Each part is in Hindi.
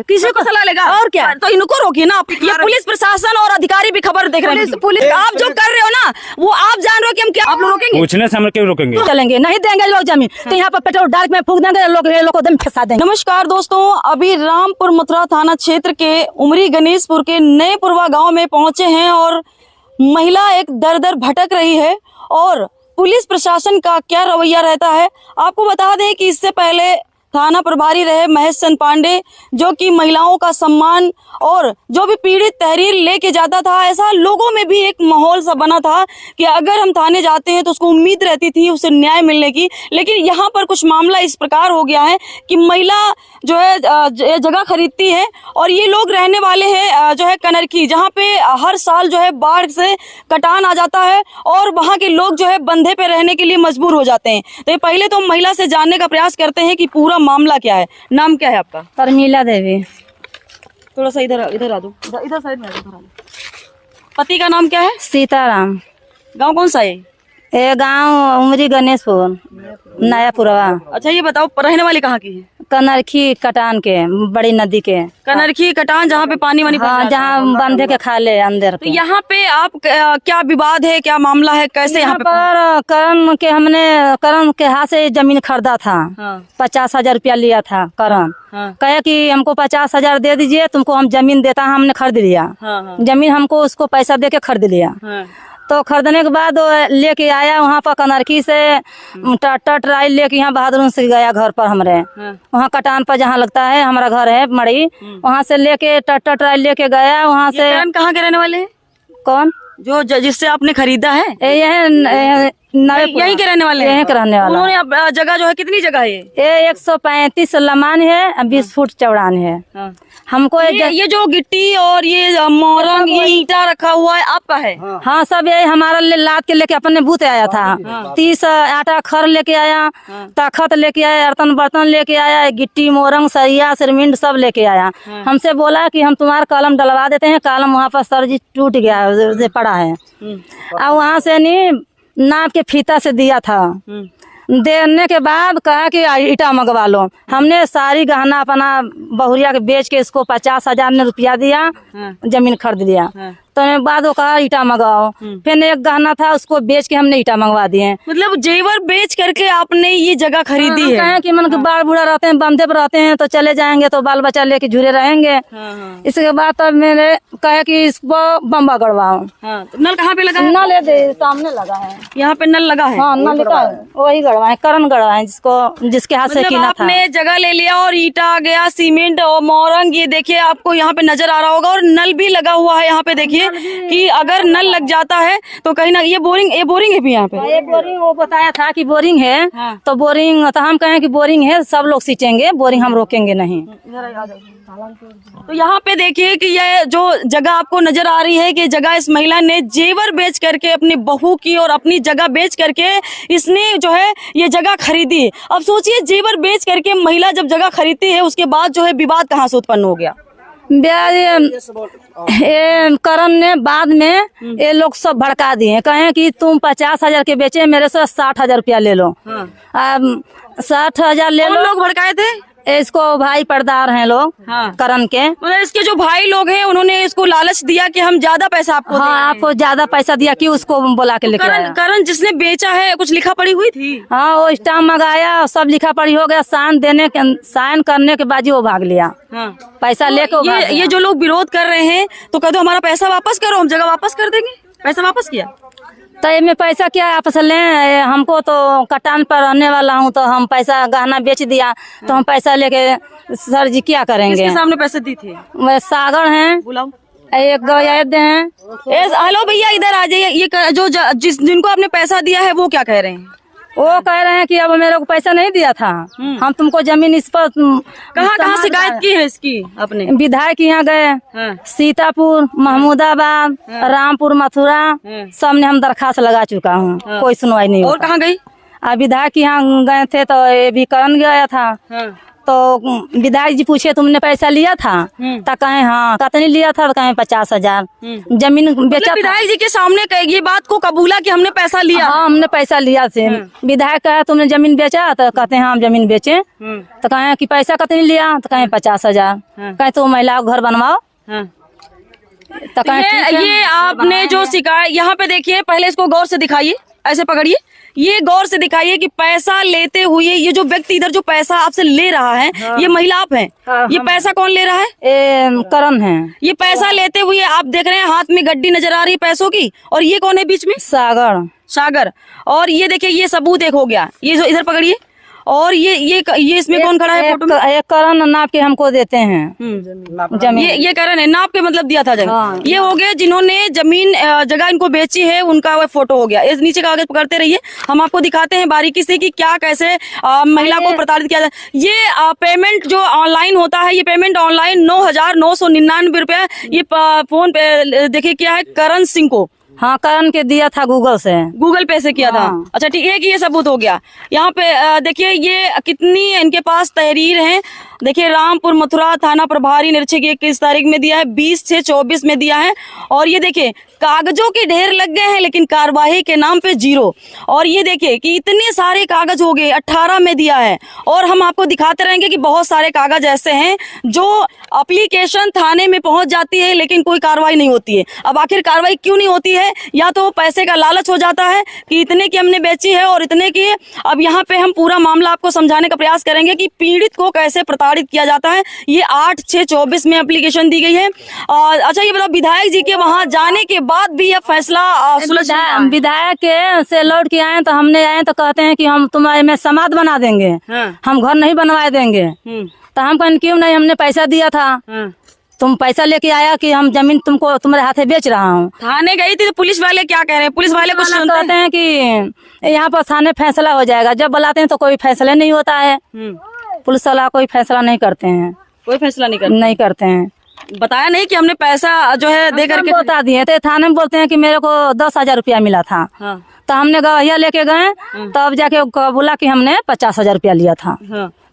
किसी को सलाह लेगा और क्या। तो इनको रोकिए ना, ये पुलिस प्रशासन और अधिकारी भी खबर देख रहे हैं। पुलिस आप जो कर रहे हो ना वो आप जान रहे हो कि हम क्या आप लोग रोकेंगे? पूछने से हम क्यों रोकेंगे? चलेंगे नहीं देंगे लोग जमीन, तो यहाँ पर पेट्रोल डाल में फूंक देंगे, लोग को दम फंसा देंगे। नमस्कार दोस्तों, अभी रामपुर मथुरा थाना क्षेत्र के उमरी गणेशपुर के नए पुरवा गाँव में पहुंचे हैं और महिला एक दर दर भटक रही है और पुलिस प्रशासन का क्या रवैया रहता है। आपको बता दें कि इससे पहले थाना प्रभारी रहे महेश चंद पांडे, जो कि महिलाओं का सम्मान और जो भी पीड़ित तहरीर लेके जाता था, ऐसा लोगों में भी एक माहौल सा बना था कि अगर हम थाने जाते हैं तो उसको उम्मीद रहती थी उसे न्याय मिलने की। लेकिन यहाँ पर कुछ मामला इस प्रकार हो गया है कि महिला जो है जगह खरीदती है और ये लोग रहने वाले हैं जो है कनरखी, जहाँ पे हर साल जो है बाढ़ से कटान आ जाता है और वहाँ के लोग जो है बंधे पे रहने के लिए मजबूर हो जाते हैं। तो पहले तो महिला से जानने का प्रयास करते हैं कि पूरा मामला क्या है। नाम क्या है आपका? परमीला देवी। थोड़ा सा इधर आ दो, इधर साइड में आ दो। पति का नाम क्या है? सीताराम। गांव कौन सा है? ये गांव उमरी गणेशपुर नया पुरवा। अच्छा ये बताओ रहने वाली कहाँ की है? कनरखी कटान के, बड़ी नदी के कनरखी कटान, जहाँ पे पानी वानी जहाँ बंधे के खाले अंदर। तो यहाँ पे आप क्या विवाद है, क्या मामला है, कैसे यहाँ पर करण के हाथ से जमीन खरीदा था। 50,000 रुपया लिया था करण। कहे कि हमको 50,000 दे दीजिए, तुमको हम जमीन देता है। हमने खरीद लिया जमीन, हमको उसको पैसा दे के खरीद लिया। तो खरीदने के बाद लेके आया वहाँ पर कनरखी से ट्राई लेके यहाँ बहादुर से गया घर पर हमरे। वहाँ कटान पर जहाँ लगता है हमारा घर है मड़ी, वहाँ से लेके ट्राई लेके गया। वहाँ से कहाँ के रहने वाले हैं? कौन जो जिससे आपने खरीदा है? यहीं के रहने वाले? यहीं के रहने वाले। उन्होंने जगह जो है, कितनी जगह है ये? 135 लमान है, 20 फुट चौड़ान है। हमको ये जो गिट्टी और ये मोरंग ये ईटा रखा हुआ है आपका है? हाँ सब ये हमारा लाद के लेके अपने बूथ आया था। 30 आटा खर लेके आया, तखत लेके आया, बर्तन बर्तन लेके आया, गिट्टी मोरंग सरिया सिरमिंट सब लेके आया। हमसे बोला कि हम तुम्हारा कलम डलवा देते हैं। कलम वहाँ पर सर जी टूट गया पड़ा है। अब वहाँ से नहीं नाप के फीता से दिया था। देने के बाद कहा कि ईटा मंगवा लो। हमने सारी गहना अपना बहुरिया के बेच के इसको 50,000 ने रुपया दिया, जमीन खरीद लिया। तो बाद वो कहा ईटा मंगवाओ। फिर एक गहना था उसको बेच के हमने ईटा मंगवा दिए। मतलब जेवर बेच करके आपने ये जगह खरीदी है? कहे कि मन बाढ़ बूढ़ा रहते हैं, बंधे पर रहते हैं, तो चले जाएंगे तो बाल बच्चा लेके झूरे रहेंगे। इसके बाद तब मैंने कहा कि इसको बम्बा गड़वाओ। तो नल कहाँ पे लगा है? नल दे सामने लगा है, यहाँ पे नल लगा है। हाँ नल वही गड़वाए, करण गड़वाए जिसके हाथ से कीना था। आपने जगह ले लिया और ईटा आ गया, सीमेंट और मोरंग, ये देखिए आपको यहाँ पे नजर आ रहा होगा और नल भी लगा हुआ है। यहाँ पे देखिए कि अगर नल लग जाता है तो कहीं ना ये बोरिंग है भी यहाँ पे। ये बोरिंग वो बताया था कि बोरिंग है। तो बोरिंग तो हम कहें कि बोरिंग है, सब लोग सींचेंगे, बोरिंग हम रोकेंगे नहीं। तो यहाँ पे देखिए कि ये जो जगह आपको नजर आ रही है कि जगह इस महिला ने जेवर बेच करके अपनी बहू की और अपनी जगह बेच करके इसने जो है ये जगह खरीदी। अब सोचिए जेवर बेच करके महिला जब जगह खरीदती है उसके बाद जो है विवाद कहाँ से उत्पन्न हो गया? करण ने बाद में ये लोग सब भड़का दिए, कहे कि तुम 50,000 के बेचे, मेरे से 60,000 रुपया ले लो। 60,000 ले लो। लोग भड़काए थे इसको? भाई पर्दार हैं लोग। करण के मतलब इसके जो भाई लोग हैं उन्होंने इसको लालच दिया कि हम ज्यादा पैसा आपको आपको ज्यादा पैसा दिया कि उसको बोला के लेकर आया। करण जिसने बेचा है कुछ लिखा पड़ी हुई थी? हाँ वो स्टाम्प मंगाया, सब लिखा पड़ी हो गया। साइन करने के बाद वो भाग लिया। पैसा लेकर ये जो लोग विरोध कर रहे हैं तो कह दो हमारा पैसा वापस करो, हम जगह वापस कर देंगे। पैसा वापस किया तो इसमें पैसा क्या आपस लें? हमको तो कटान पर रहने वाला हूँ, तो हम पैसा गहना बेच दिया तो हम पैसा लेके सर जी क्या करेंगे? किसके सामने पैसे दी थे? वह सागर हैं, बुलाओ। एक गवैद हैं। हेलो भैया इधर आ जाइए। ये जो जिनको आपने पैसा दिया है वो क्या कह रहे हैं? वो कह रहे हैं कि अब मेरे को पैसा नहीं दिया था, हम तुमको जमीन इस पर कहाँ शिकायत की है इसकी? अपने विधायक यहाँ गए, सीतापुर, महमूदाबाद, रामपुर, मथुरा, सब ने हम दरखास्त लगा चुका हूँ, कोई सुनवाई नहीं। और कहाँ गई? विधायक यहाँ गए थे तो ये भी करण गया था, तो विधायक जी पूछे तुमने पैसा लिया था, तो कहे हाँ। कितने लिया था, तो कहे 50,000। जमीन बेचा। विधायक जी के सामने ये बात को कबूला कि हमने पैसा लिया। हाँ, हमने पैसा लिया से। विधायक कहा तुमने जमीन बेचा, तो कहते हैं हम जमीन बेचे। तो कहे कि पैसा कितने लिया, तो कहे 50,000। कहे तो महिलाओं को घर बनवाओ। तो कहे ये आपने जो सिखाया, यहाँ पे देखिए, पहले इसको गौर से दिखाइए, ऐसे पकड़िए, ये गौर से दिखाइए कि पैसा लेते हुए ये जो व्यक्ति इधर जो पैसा आपसे ले रहा है, ये महिला आप हैं। ये पैसा कौन ले रहा है? करण है। ये पैसा लेते हुए आप देख रहे हैं हाथ में गड्डी नजर आ रही है पैसों की, और ये कौन है बीच में? सागर। और ये देखिए, ये सबूत एक हो गया, ये जो इधर पकड़िए, और ये इसमें कौन खड़ा है फोटो में? एक करण नाप के हमको देते हैं जमीन। ये करण है, नाप के मतलब दिया था जगह। हाँ। ये हो गए जिन्होंने जमीन जगह इनको बेची है, उनका वो फोटो हो गया। इस नीचे कागज पकड़ते रहिए, हम आपको दिखाते हैं बारीकी से कि क्या कैसे महिला को प्रताड़ित किया जाए। ये पेमेंट जो ऑनलाइन होता है, ये पेमेंट ऑनलाइन 9,999 रुपया ये फोन पे देखिए क्या है, करण सिंह को। हाँ, करण के दिया था गूगल पे से किया था। अच्छा ठीक है, कि ये सबूत हो गया। यहाँ पे देखिए ये कितनी इनके पास तहरीर है। देखिए, रामपुर मथुरा थाना प्रभारी निरीक्षक 21 तारीख में दिया है, 20/6/24 में दिया है। और ये देखिए कागजों के ढेर लग गए हैं, लेकिन कार्यवाही के नाम पे 0। और ये देखिए कि इतने सारे कागज हो गए, 18 में दिया है। और हम आपको दिखाते रहेंगे कि बहुत सारे कागज ऐसे हैं जो एप्लीकेशन थाने में पहुंच जाती है, लेकिन कोई कार्रवाई नहीं होती है। अब आखिर कार्रवाई क्यों नहीं होती है? या तो पैसे का लालच हो जाता है कि इतने की हमने बेची है और इतने की। अब यहाँ पे हम पूरा मामला आपको समझाने का प्रयास करेंगे कि पीड़ित को कैसे प्रताड़ित किया जाता है। ये 8/6/24 में एप्लीकेशन दी गई है। अच्छा ये बताओ, विधायक जी के वहाँ जाने के बाद भी यह फैसला विधायक के से लौट के आए, तो हमने आए तो कहते हैं कि हम तुम्हारे में समाध बना देंगे। हम घर नहीं बनवाए देंगे। तो हम कहें क्यों नहीं, हमने पैसा दिया था। तुम पैसा लेके आया कि हम जमीन तुमको तुम्हारे हाथे बेच रहा हूँ। थाने गई थी तो पुलिस वाले क्या कह रहे हैं? पुलिस वाले कुछ कहते हैं कि यहाँ पर थाने फैसला हो जाएगा। जब बुलाते हैं तो कोई फैसला नहीं होता है। पुलिस वाला कोई फैसला नहीं करते हैं। कोई फैसला नहीं करते हैं। बताया नहीं कि हमने पैसा जो है दे करके बता दिए थे। थाने में बोलते हैं कि मेरे को 10,000 रुपया मिला था। तो हमने गवाहिया लेके गए, तब जाके बोला कि हमने 50,000 रुपया लिया था।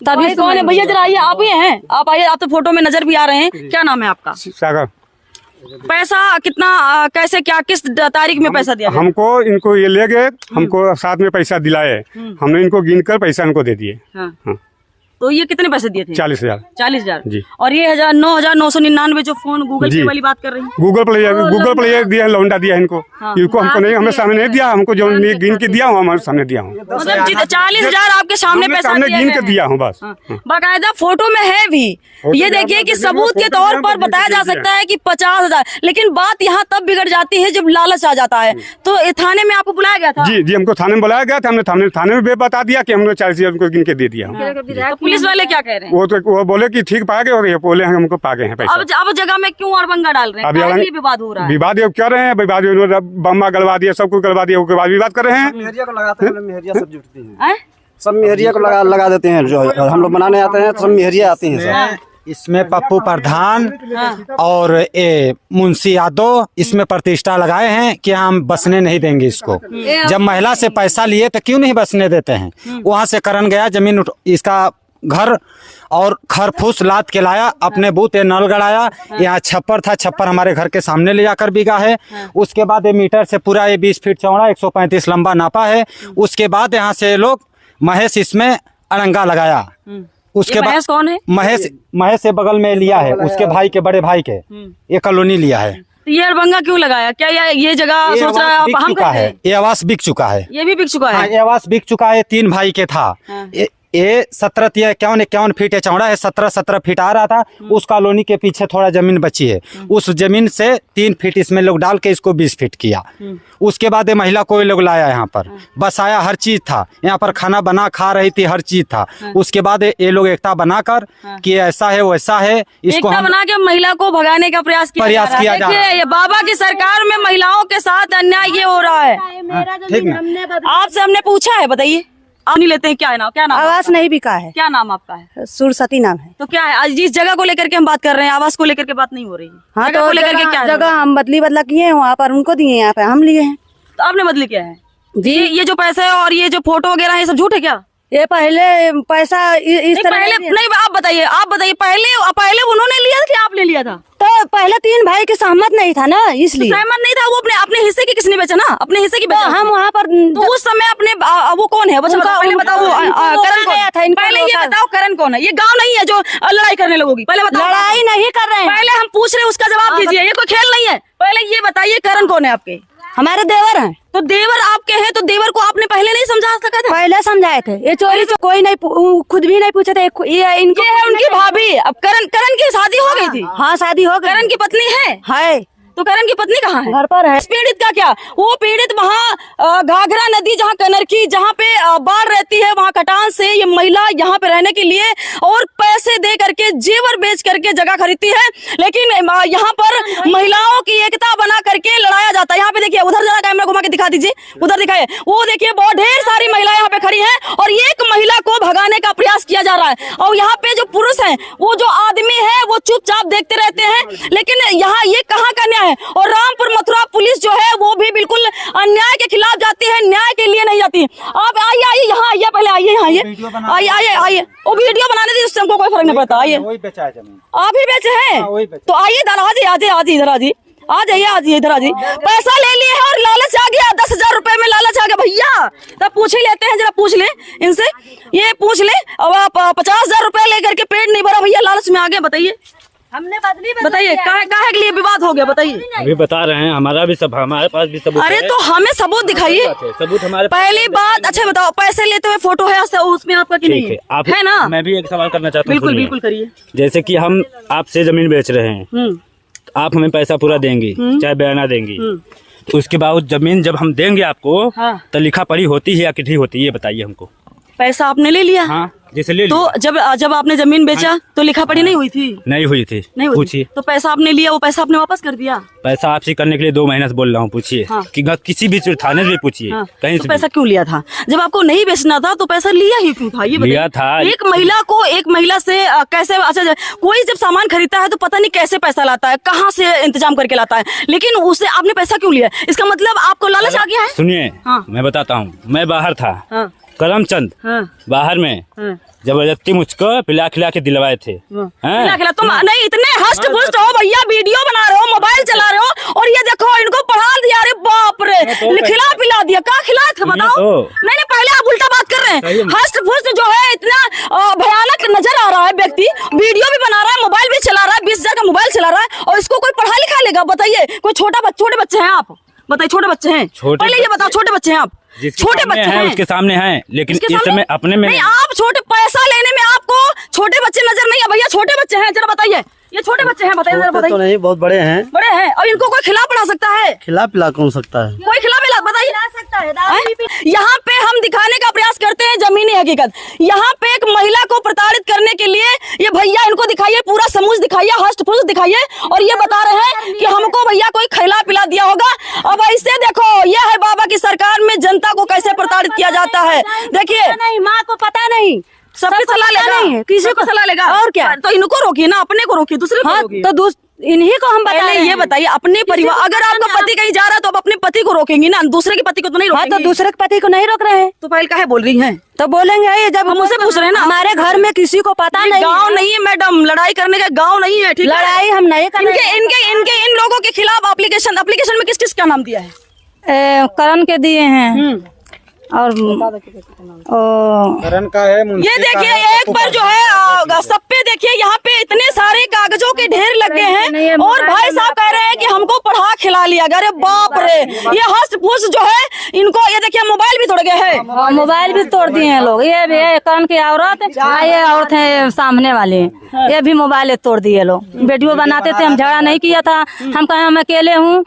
तभी कौन है भैया? जरा आइए, आप ही हैं? आप आइए, आप तो फोटो में नजर भी आ रहे हैं। क्या नाम है आपका? सागर। पैसा कितना, कैसे, क्या, किस तारीख में पैसा दिया? हमको इनको ये ले गए, हमको साथ में पैसा दिलाए, हमने इनको गिन कर पैसा इनको दे दिए। हाँ। तो ये कितने पैसे दिए थे? 40,000। 40,000 जी। और ये 9,999 जो फोन गूगल पे वाली बात कर रही है, गूगल पे दिया, लौंडा दिया इनको। इनको हमको नहीं, हमें सामने नहीं दिया। हमको जो गिन के दिया हूँ, हमारे सामने दिया हूँ। मतलब 40,000 आपके सामने पैसा गिन के दिया हूँ बस। बाकायदा फोटो में है भी। ये देखिए कि सबूत के तौर पर बताया जा सकता है कि 50,000। लेकिन बात यहाँ तब बिगड़ जाती है जब लालच आ जाता है। तो थाने में आपको बुलाया गया था? जी, हमको थाने में बुलाया गया था। हमने थाने में बता दिया कि हमने 40,000 उनको गिन के दे दिया। पुलिस वाले क्या कह रहे हैं? वो बोले कि ठीक पा गए, और ये बोले हमको पा गए हैं पैसा। अब जगह में क्यों अड़बंगा डाल रहे हैं? अभी विवाद हो रहा है। विवाद क्या रहे हैं? विवाद बम्बा गलवा दिया, सब कुछ गलवा दिया, उसके बाद विवाद कर रहे हैं। मेहरिया को लगाते हैं, मेहरिया सब जुटती है। सब मेहरिया को लगा देते हैं। जो हम लोग बनाने आते हैं, सब मेहरिया आती हैं सर। इसमें पप्पू प्रधान और मुंशी यादव इसमें प्रतिष्ठा लगाए हैं कि हम बसने नहीं देंगे इसको। जब महिला से पैसा लिए तो क्यों नहीं बसने देते हैं? वहां से करण गया, जमीन इसका घर और खरफूस लाद के लाया, अपने बूते नल गड़ाया। यहाँ छप्पर था, छप्पर हमारे घर के सामने ले जाकर बिगा है। उसके बाद ये मीटर से पूरा ये 20 फीट चौड़ा, 135 लंबा नापा है। उसके बाद यहाँ से लोग महेश इसमें अड़ंगा लगाया। उसके बाद कौन है? महेश से बगल में लिया है, उसके भाई के बड़े भाई के ये कॉलोनी लिया है। ये अड़बंगा क्यों लगाया? क्या ये जगह सोच रहा है हम है? ये आवास बिक चुका है। ये भी बिक चुका है? ये आवास बिक चुका है। 3 भाई के था। ये 17-51 फीट चौड़ा है, 17 फीट आ रहा था। उस कॉलोनी के पीछे थोड़ा जमीन बची है, उस जमीन से 3 फीट इसमें लोग डाल के इसको 20 फीट किया। उसके बाद ये महिला को लोग लाया यहाँ पर, बसाया, हर चीज था यहाँ पर, खाना बना खा रही थी, हर चीज था। उसके बाद ये लोग एकता बनाकर कि ऐसा है वैसा है, इसको एकता बना के महिला को भगाने का प्रयास किया जा रहा है। ये बाबा की सरकार में महिलाओं के साथ अन्याय ये हो रहा है। ठीक ना? आपसे हमने पूछा है, बताइए आप नहीं लेते हैं? क्या नाम? क्या नाम? आवास नहीं बिका है। क्या नाम आपका है? सुरसती नाम है। तो क्या है, आज जिस जगह को लेकर के हम बात कर रहे हैं, आवास को लेकर के बात नहीं हो रही है? हाँ, जगह तो को लेकर के क्या जगह हम बदला किए हैं, वहाँ पर उनको दिए, यहाँ पे हम लिए हैं। तो आपने बदली किया है जी? ये जो पैसे और ये जो फोटो वगैरह है, सब झूठ है क्या? ये पहले पैसा इस तरह पहले नहीं नहीं, आप बताइए पहले उन्होंने लिया था कि आपने लिया था? तो पहले 3 भाई के सहमत नहीं था ना, इसलिए सहमत नहीं था वो। अपने हिस्से की किसने बेचा ना? अपने हिस्से की तो बेचा। हम वहाँ पर तो उस समय अपने वो कौन है? पहले बताओ वो करण कौन गया था, इनका पहले ये रोका। बताओ करण कौन है? ये गांव नहीं है जो लड़ाई करने लगोगी। पहले बताओ। लड़ाई नहीं कर रहे हैं, पहले हम पूछ रहे हैं, उसका जवाब दीजिए। ये कोई खेल नहीं है। पहले ये बताइए करण कौन है आपके? हमारे देवर हैं। तो देवर आपके हैं, तो देवर को आपने पहले नहीं समझा सका था? पहले समझाए थे, ये चोरी कोई नहीं खुद भी नहीं पूछे थे। ये इनको ये है उनकी भाभी। अब करण की शादी हो गई थी? हाँ, शादी हो गई। करण की पत्नी है? तो करण की पत्नी कहाँ है? घर पर है। इस पीड़ित का क्या? वो पीड़ित वहाँ घाघरा नदी जहाँ कनरकी जहाँ पे बाढ़ रहती है, वहाँ कटान से ये महिला यहाँ पे रहने के लिए और पैसे दे करके जेवर बेच करके जगह खरीदती है। लेकिन यहाँ पर महिलाओं की एकता बना करके लड़ाया जाता है। यहाँ पे देखिए, उधर जरा कैमरा घुमा के दिखा दीजिए, उधर दिखाए। वो देखिए बहुत ढेर सारी महिलाएं यहाँ पे खड़ी हैं और एक महिला को भगाने का प्रयास किया जा रहा है। और यहाँ पे जो पुरुष है, वो जो आदमी है, वो चुपचाप देखते रहते हैं। लेकिन यहाँ ये कहाँ का न्याय है? और रामपुर मथुरा पुलिस जो है वो भी बिल्कुल अन्याय के खिलाफ जाती है, न्याय के लिए नहीं जाती। आप आइए यहाँ आइए, पहले आइए यहाँ आइए। वो वीडियो बनाने दी, उससे हमको कोई फर्क नहीं पड़ता। आइए, आप ही बेचे हैं तो आइए इधर आजिए, इधर आजिए, आ जाइए इधर आजिए। पैसा ले लिए है और लालच आ गया, 10,000 रुपए में लालच आ गया भैया। तब पूछ ही लेते हैं, जरा पूछ ले इनसे, ये पूछ ले। अब आप 50,000 रुपए लेकर के पेट नहीं भरा भैया, लालच में आ गए। बताइए, हमने बताइए काहे के लिए विवाद हो गया? बताइए। अभी बता रहे हैं, हमारे पास भी सबूत अरे है। तो हमें सबूत दिखाइए। सबूत हमारे पास। पहली बात, अच्छा बताओ, पैसे लेते हुए फोटो है उसमें आपका कि नहीं है? आप है ना? मैं भी एक सवाल करना चाहता हूँ। बिल्कुल करिए। जैसे कि हम आपसे जमीन बेच रहे हैं, तो आप हमें पैसा पूरा देंगी, चाहे बयाना देंगी, तो उसके बाद जमीन जब हम देंगे आपको, हाँ। तो लिखा पढ़ी होती है या कितनी होती है, ये बताइए हमको। पैसा आपने ले लिया? हाँ, जैसे ले तो जब आपने जमीन बेचा तो लिखा पढ़ी नहीं हुई थी? नहीं हुई थी। नहीं हुई थी। पूछिए। तो पैसा आपने लिया, वो पैसा आपने वापस कर दिया? पैसा आपसे करने के लिए 2 महीने से बोल रहा हूँ, पूछिए। हाँ। कि किसी भी थाने से भी पूछिए, हाँ। कहीं तो से पैसा क्यों लिया था? जब आपको नहीं बेचना था तो पैसा लिया ही क्यों था? ये बताइए। लिया था। एक महिला से कैसे? अच्छा, कोई जब सामान खरीदता है तो पता नहीं कैसे पैसा लाता है, कहाँ से इंतजाम करके लाता है, लेकिन उससे आपने पैसा क्यों लिया? इसका मतलब आपको लालच आ गया है? सुनिए, हाँ। मैं बताता हूँ। मैं बाहर था, हाँ। करमचंद, हाँ। बाहर में जबरदस्ती मुझको पिला खिला के दिलवाए थे। खिला तुम नहीं इतने हष्ट पुष्ट हो भैया, वीडियो बना रहे हो, मोबाइल चला रहे हो, और ये देखो इनको पढ़ा दिया। अरे बाप रे, खिला पिला दिया। कहाँ खिलाए थे बताओ? नहीं, पहले आप उल्टा बात कर रहे हैं। हष्ट पुष्ट जो है इतना भयानक नजर आ रहा है व्यक्ति, वीडियो भी बना रहा है, मोबाइल भी चला रहा है, 20,000 का मोबाइल चला रहा है, और इसको कोई पढ़ा लिखा लेगा? बताइए, कोई छोटे बच्चे हैं आप? बताइए, छोटे बच्चे हैं? पहले ये बताओ, छोटे बच्चे हैं आप? छोटे बच्चे हैं, उसके सामने हैं, लेकिन इसके इस समय अपने में नहीं। आप छोटे पैसा लेने में आपको छोटे बच्चे नजर नहीं है भैया? छोटे बच्चे हैं, जरा बताइए। ये छोटे बच्चे हैं, बताइए जरा, बताइए। तो नहीं, बहुत बड़े हैं। बड़े हैं, और इनको कोई खिला पिला सकता है? खिला पिला कौन सकता है? कोई खिला पिला, बताइए। यहाँ पे हम दिखाने का प्रयास करते हैं जमीनी हकीकत। यहाँ पे एक महिला को प्रताड़ित करने के लिए ये भैया, इनको दिखाइए, पूरा समूह दिखाइए, हष्ट पुष्ट दिखाइए, और ये बता रहे हैं कि हमको भैया कोई खिला पिला दिया होगा। अब ऐसे देखो, ये है बाबा की सरकार में जनता को कैसे प्रताड़ित किया जाता है। देखिए, नहीं, माँ को पता नहीं, सबकी सलाह लेगा, नहीं है, किसी को सलाह लेगा। और क्या? तो इनको रोकिए ना, अपने को रोकिए, दूसरे को हाँ, रोकिए। तो इन्हीं को हम बता पहले रहे ये हैं। बताइए, अपने परिवार, अगर आपका पति कहीं जा रहा है तो आप अपने पति को रोकेंगी ना, दूसरे के पति को तो नहीं हाँ, रोकेंगी। तो दूसरे के पति को नहीं रोक रहे हैं, तो पहले काहे बोल रही हैं? तो बोलेंगे ये जब हम उसे पूछ रहे हैं ना। हमारे घर में किसी को पता नहीं गांव नहीं है मैडम, लड़ाई करने का गांव नहीं है, ठीक है? लड़ाई हम नहीं कर रहे। इन लोगों के खिलाफ एप्लीकेशन में किस किस का नाम दिया है? करण के दिए हैं और करण का है, मुंशी ये का देखिए, है, एक बार जो है सब पे देखिए, यहाँ पे इतने सारे कागजों के ढेर लग गए हैं, और भाई साहब कह रहे हैं कि हमको पढ़ा खिला लिया। अरे बाप रे, ये हष्ट पुष्ट जो है इनको, ये देखिए मोबाइल भी तोड़ गए हैं। मोबाइल भी तोड़ दिए हैं लोग। ये भी है करण की औरत, ये औरत है सामने वाली, ये भी मोबाइल तोड़ दिए लोग। वीडियो बनाते थे, हम झगड़ा नहीं किया था, हम कहे हम अकेले हूँ,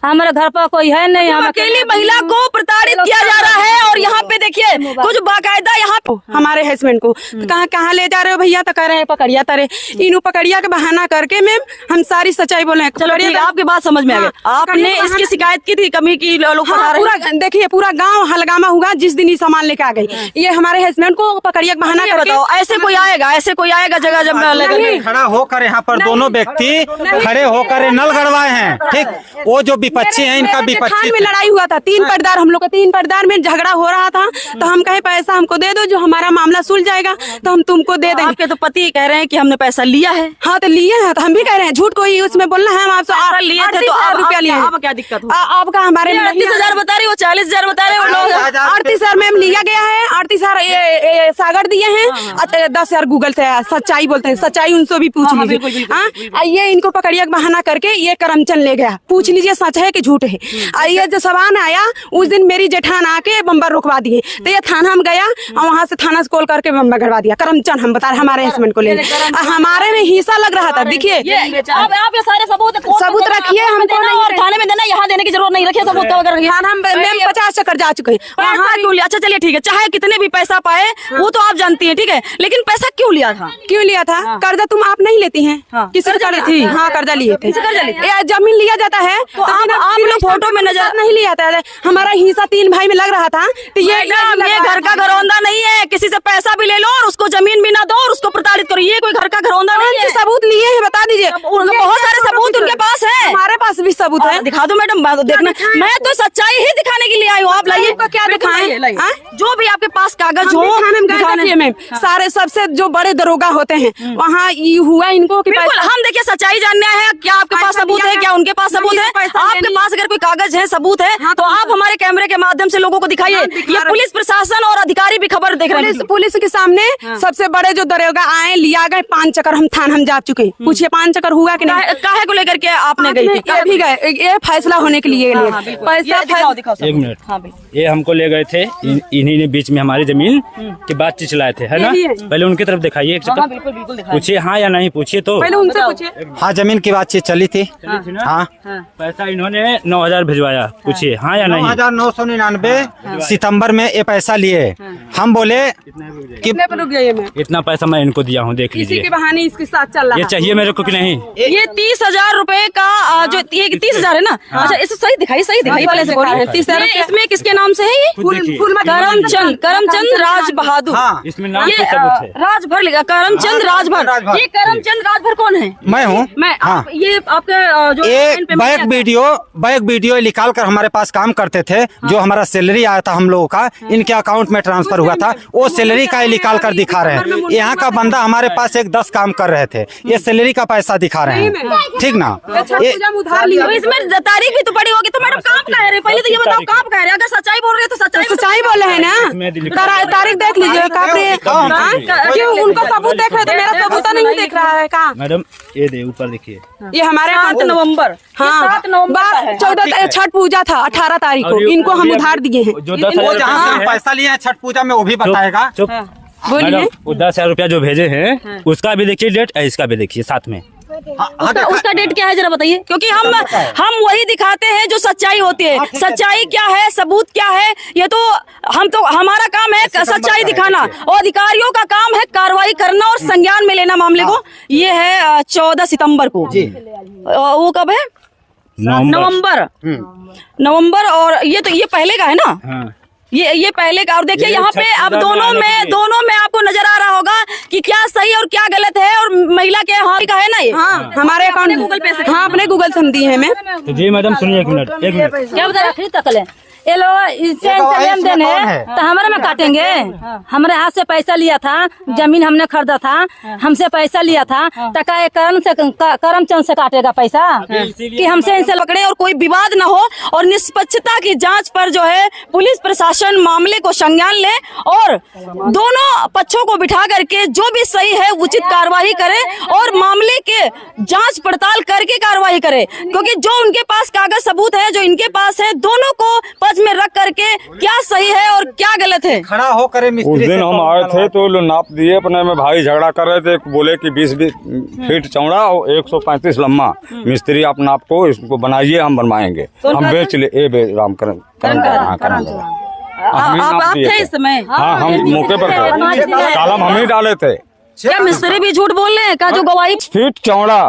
हमारे घर पर कोई है नहीं, हम अकेली महिला को प्रताड़ित किया जा रहा है। और यहाँ पे देखिए कुछ बाकायदा यहाँ पे हमारे हस्बैंड को तो कहाँ ले जा रहे हो भैया? तो कह रहे हैं पकड़िया तरे। इन्हों पकड़िया के बहाना करके मैम हम सारी सच्चाई बोले हैं। चलो ठीक है, आपकी बात समझ में आ गई। आपने इसकी शिकायत की थी कमी की लोग हाँ, बता रहे हैं? पूरा देखिए पूरा गांव हलगामा हुआ जिस दिन ये सामान लेके आ गई। ये हमारे हस्बैंड को पकड़िया बहाना ये करके बताओ ऐसे कोई आएगा जगह जब नहीं। खड़ा होकर यहाँ पर दोनों व्यक्ति खड़े होकर नल गड़वाए हैं। ठीक, वो जो विपक्षी हैं इनका मेरे विपक्षी जेठान में लड़ाई हुआ था, 3 पर्दार हम लोग का 3 पर्दार में झगड़ा हो रहा था, तो हम कहे पैसा हमको दे दो, जो हमारा मामला सुलझ जाएगा तो हम तुमको दे देंगे। आपके तो पति कह रहे हैं कि हमने पैसा लिया है। हाँ तो लिए हैं, तो हम भी कह रहे हैं, झूठ कोई उसमें बोलना है। हम आपसे पैसा लिए थे तो 38,000 रुपया लिए हैं। अब क्या दिक्कत हो? आपका हमारे में 38,000 बता रही हो, 40,000 बता रहे हो लोग। 38,000 में लिया गया है, 38,000 सागर दिए हैं, 10,000 गूगल से सच्चाई बोलते हैं, सच्चाई उनसे भी पूछ हाँ, लीजिए। बिल्कुल, हाँ, ये इनको पकड़िया बहाना करके ये करमचंद ले गया, पूछ लीजिए सच है कि झूठ है। ये जो सवान आया उस दिन मेरी जेठान आके बम्बर रुकवा दिए, तो ये थाना हम गया और वहाँ से थाना से कॉल करके बम्बर करवा दिया। करमचंद हम बता रहे हमारे हस्बैंड को ले हमारे में हिस्सा लग रहा था। देखिए आप ये सारे सबूत रखिए, हमको नहीं और थाने में देना, यहाँ देने की जरूरत नहीं, रखिए सबूत वगैरह रखिए। थाना हम 50 चक्कर जा चुके हैं। पैसा क्यों लिया? अच्छा चलिए ठीक है, चाहे कितने भी पैसा पाए वो तो आप जानती हैं, ठीक है, लेकिन पैसा क्यों लिया था? क्यों लिया था? कर्जा तुम आप नहीं लेती हैं? किसी कर्जा से ली थी? हाँ कर्जा लिए थे। कर्जा ली थी? ये जमीन लिया जाता है तो आप लोग फोटो में नजर नहीं लिया था। हमारा हिस्सा 3 भाई में लग रहा था, तो ये घर का घरौंदा नहीं है, किसी से पैसा भी ले लो और उसको जमीन भी ना दो और उसको प्रताड़ित करो, ये कोई घर का घरौंदा नहीं है। सबूत लिए हैं, बता दीजिए। बहुत सारे सबूत उनके पास है, हमारे पास भी सबूत है। दिखा दो मैडम, देखना, मैं तो सच्चाई ही दिखाने के लिए आई हूँ। आप लाइए, क्या दिखाएं? जो भी आपके पास कागज हो दिखाने में सारे सबसे जो बड़े दरोगा होते हैं वहाँ ये हुआ इनको कि बिल्कुल, हम देखिए सच्चाई जानना है, क्या आपके पास सबूत है, क्या उनके पास सबूत है? आपके पास अगर कोई कागज है, सबूत है, तो आप हमारे कैमरे के माध्यम से लोगों को दिखाइए। ये पुलिस प्रशासन और अधिकारी भी खबर देख रहे हैं। पुलिस के सामने सबसे बड़े जो दरोगा आए, लिया गए 5 चक्कर, हम जा चुके हैं। पूछिए 5 चक्कर हुआ कि नहीं? काहे को लेकर के आपने गई थी? ये भी गए, ये फैसला होने के लिए पैसा। एक मिनट, ये हमको ले गए थे, इन्हीं ने बीच में हमारी जमीन की बातचीत चलाए थे, है ना? पहले उनकी तरफ दिखाइए एक चक्कर, पूछिए हाँ या नहीं, पूछिए तो। पहले उनसे पूछिए। हाँ, जमीन की बातचीत चली थी। हाँ, पैसा इन्होंने 9,000 भिजवाया, पूछिए हाँ या नहीं। 9,999 सितंबर में ये पैसा लिए। हम बोले कि इतना पैसा मैं इनको दिया हूँ, देख इसी लीजिए, के बहाने इसके साथ चल रहा ये चाहिए मेरे को कि नहीं? ये 30,000 रुपए का जो ये 30,000 है ना? अच्छा, इसे सही दिखाई पहले से बोलिए। 30,000 इसमें किसके नाम से है ये? करमचंद राज बहादुर। हाँ, इसमें नाम ये के सबूत है। राजभर लिखा, करमचंद राजभर। ये करमचंद राजभर कौन है? मैं हूँ। हाँ, ये आपका जो एक बैक वीडियो निकाल कर हमारे पास काम करते थे। जो हमारा सैलरी आया था हम लोगों का, इनके अकाउंट में ट्रांसफर हुआ था, वो सैलरी का निकाल कर दिखा रहे हैं। यहाँ का बंदा हमारे पास एक 10 काम कर रहे थे, ये सैलरी का पैसा दिखा रहे हैं, ठीक ना? तो इसमें तारीख भी तो पड़ी होगी, तो मैडम काम कह रहे? पहले तो ये बताओ काम कह रहे? अगर सच्चाई बोल रहे तो सच्चाई बोल रहे हैं ना? तारीख देख लीजिए। क्यों उनका सबूत देख रहे? तो मेरा सबूत नहीं देख रहा है। कहाँ मैडम ये दे, ऊपर देखिए, ये हमारे 7 नवंबर। हाँ, 7 नवंबर 14 छठ पूजा था 18 तारीख को, इनको हम उधार दिए हैं। जो 10,000 वो जहाँ से हम पैसा लिए हैं छठ पूजा में, वो भी बताएगा। मैडम, वो 10,000 रुपया जो भेजे हैं उसका भी देखिए डेट, इसका भी देखिए साथ में। उसका डेट क्या है जरा बताइए, क्योंकि हम वही दिखाते हैं जो सच्चाई होती है। सच्चाई क्या है, सबूत क्या है, ये तो हमारा काम है सच्चाई दिखाना, और अधिकारियों का काम है कार्रवाई करना और संज्ञान में लेना मामले को। ये है 14 सितंबर को, वो कब है? नवंबर। और ये पहले का है ना? ये पहले का। और देखिए यहाँ पे अब दोनों में आपको नजर आ रहा होगा कि क्या सही और क्या गलत है, और महिला के हाथ का है ना ये? हाँ, हमारे अकाउंट गूगल पे से। हाँ, अपने गूगल से हम दिए हैं। मैं तो जी मैडम सुनिए, एक मिनट क्या बता रहे? तक ले ये लो, इससे लेन देन है तो हमारे में काटेंगे। हमारे हाथ से पैसा लिया था, जमीन हमने खरीदा था, हमसे पैसा लिया था, तो क्या करमचंद से काटेगा पैसा कि हमसे इनसे पकड़े और कोई विवाद न हो, और निष्पक्षता की जांच पर जो है पुलिस प्रशासन मामले को संज्ञान ले और दोनों पक्षों को बिठा करके जो भी सही है उचित कार्रवाई करे और मामले के जांच पड़ताल करके कार्रवाई करे। क्योंकि जो उनके पास कागज सबूत है, जो इनके पास है, दोनों को में रख करके क्या सही है और क्या गलत है खड़ा होकर उस दिन हम आए थे तो लोग नाप दिए अपने में, भाई झगड़ा कर रहे थे, बोले कि 20 फीट चौड़ा और 135 लम्बा, मिस्त्री आप नाप को इसको बनाइए, हम बनवाएंगे। हम बेच ले राम करण आप थे इस समय? हाँ, हम मौके पर थे, कॉलम हम ही डाले थे, क्या मिस्त्री भी झूठ बोल रहे हैं? का जो गवाही फीट चौड़ा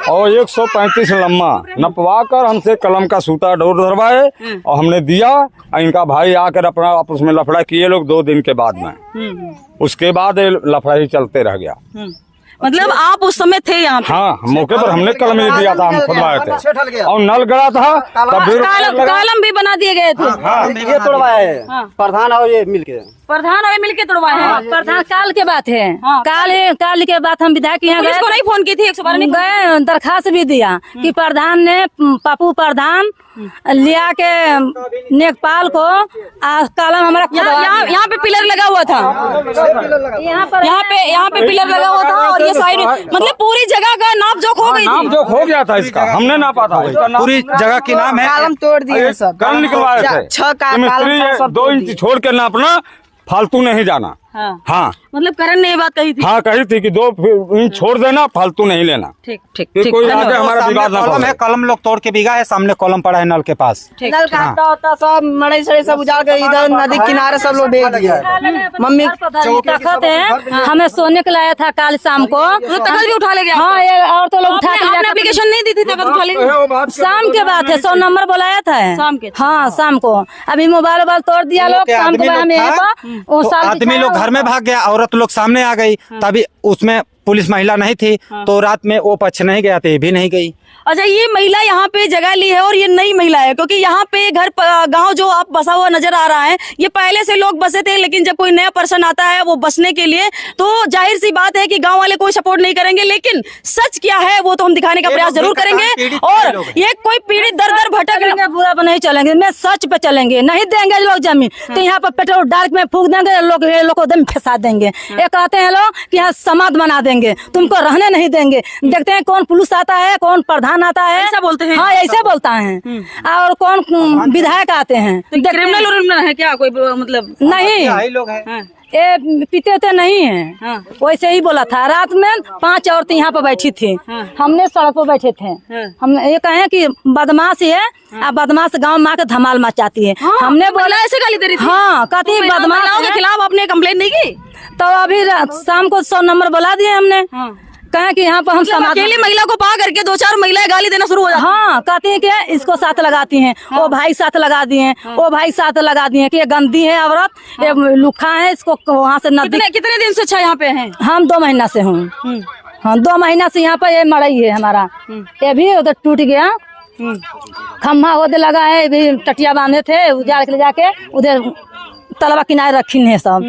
और 135 लम्बा नपवा कर हमसे कलम का सूता डोर धरवाए और हमने दिया। इनका भाई आकर अपना आपस में लफड़ा किए लोग 2 दिन के बाद में। उसके बाद ये लफड़ा ही चलते रह गया। मतलब आप उस समय थे यहाँ पे? हाँ, मौके पर हमने कलम ही दिया था, हम खुदवाए थे और नल गड़ा था तब भी कॉलम भी बना दिए गए थे। ये तोड़वाए हैं प्रधान और ये मिलके। प्रधान और मिलके तोड़वाए हैं। प्रधान काल के बात है। काल के बाद हम विधायक यहाँ पुलिस को नहीं फोन की थी? 112 गए, दरखास्त भी दिया कि प्रधान ने पप्पू प्रधान लिया के नेकपाल को कलम हमारा यहाँ पे पिलर लगा हुआ था। यहाँ पे पिलर लगा हुआ था और ये साइड मतलब पूरी जगह का नाप जोख हो गई नाप जोख हो गया था इसका, हमने नापा था। पूरी जगह की नाम है। कलम तोड़ दिए सब, कल निकलवाए थे। 6 का मिस्त्री 2 इंच छोड़ के नापना, फालतू नहीं जाना। हाँ मतलब करण ने ये बात कही थी। हाँ, कही थी कि 2 इंच छोड़ देना, फालतू नहीं लेना। ठीक ठीक कि ठीक। कोई आगे हमारा विवाद ना कलम है, कलम लोग तोड़ के बिगा है, सामने कॉलम पड़ा है नल के पास। नल काटता होता सब मड़ई सड़े सब उजाड़ के इधर नदी किनारे सब लोग भेज दिया। मम्मी तखत है, हमें सोने के लाया था कल शाम को, तखत भी उठा ले गया। हाँ, ये और तो लोग उठा के एप्लीकेशन नहीं दी थी तखत उठा ले गए? शाम के बात है, 100 नंबर बुलाया था शाम के? हाँ, शाम को। अभी मोबाइल तोड़ दिया लोग, शाम के बाद आदमी लोग घर में भाग गया, औरत लोग सामने आ गई, तभी उसमें पुलिस महिला नहीं थी तो रात में वो पक्ष नहीं गया, तो ये भी नहीं गई। अच्छा, ये महिला यहाँ पे जगह ली है और ये नई महिला है क्योंकि यहाँ पे घर गांव जो आप बसा हुआ नजर आ रहा है, ये पहले से लोग बसे थे, लेकिन जब कोई नया पर्सन आता है वो बसने के लिए तो जाहिर सी बात है कि गांव वाले कोई सपोर्ट नहीं करेंगे। लेकिन सच क्या है वो तो हम दिखाने का प्रयास जरूर करेंगे। और ये कोई पीड़ित दर दर भटक बुरा पर नहीं चलेंगे, मैं सच पे चलेंगे। नहीं देंगे लोग जमीन तो यहाँ पर पेट्रोल डाल में फूक देंगे, लोग को दम फंसा देंगे। ये कहते हैं लोग कि यहाँ समाध बना देंगे, तुमको रहने नहीं देंगे। देखते हैं कौन पुलिस आता है, कौन प्रधान आता है, ऐसा बोलते हैं। हाँ, ऐसे बोलता है। और कौन विधायक आते हैं। क्रिमिनल है क्या कोई? मतलब नहीं, लोग हैं ये पीते थे नहीं है। वैसे ही बोला था। रात में 5 औरतें यहाँ पर बैठी थी, हमने सड़क पर बैठे थे। हम ये कहे कि बदमाश है, बदमाश गांव में आके धमाल मचाती है। हमने बोला ऐसे गाली दे रही थी। हाँ, कहती बदमाश के खिलाफ आपने कंप्लेंट नहीं की? तो अभी शाम को 100 नंबर बुला दिए हमने। कहे कि यहाँ पर हम अकेली महिला को पा करके 2-4 महिलाएं गाली देना शुरू हो जाती हैं। हाँ, कहती हैं कि इसको साथ लगाती हैं, वो भाई साथ लगा दिए हैं, वो भाई साथ लगा दिए हैं कि ये गंदी है औरत, ये लुखा है, इसको वहाँ से नदी। कितने दिन से अच्छा यहाँ पे हैं? हम 2 महीना से हूँ। हाँ, 2 महीना से यहाँ पर ये मड़ई है हमारा। ये भी उधर टूट गया, खम्भा उधर लगा है, भी टटिया बांधे थे, उजाड़ के ले जाके उधर तलवा किनारे रखी है सब।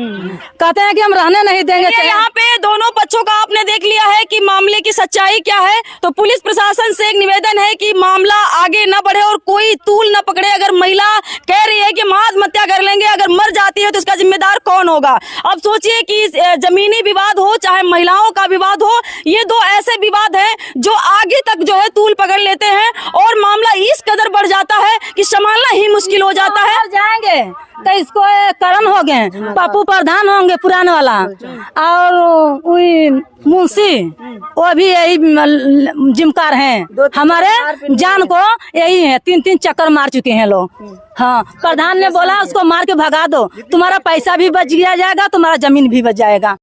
कहते हैं कि हम रहने नहीं देंगे। यहाँ पे दोनों पक्षों का आपने देख लिया है कि मामले की सच्चाई क्या है। तो पुलिस प्रशासन से एक निवेदन है कि मामला आगे न बढ़े और कोई तूल न पकड़े। अगर महिला कह रही है कि हम आत्महत्या कर लेंगे, अगर मर जाती है तो इसका जिम्मेदार कौन होगा? अब सोचिए कि जमीनी विवाद हो चाहे महिलाओं का विवाद हो, ये 2 ऐसे विवाद हैं जो आगे तक जो है तूल पकड़ लेते हैं और मामला इस कदर बढ़ जाता है कि संभालना ही मुश्किल हो जाता है। जाएंगे तो इसको करण हो गए, पप्पू प्रधान होंगे पुराने वाला, और मुंशी वो भी यही जिम्मेदार हैं। हमारे जान को यही है, 3-3 चक्कर मार चुके हैं लोग। हाँ, प्रधान ने बोला उसको मार के भगा दो, तुम्हारा पैसा भी बच गया जाएगा, तुम्हारा जमीन भी बच जाएगा।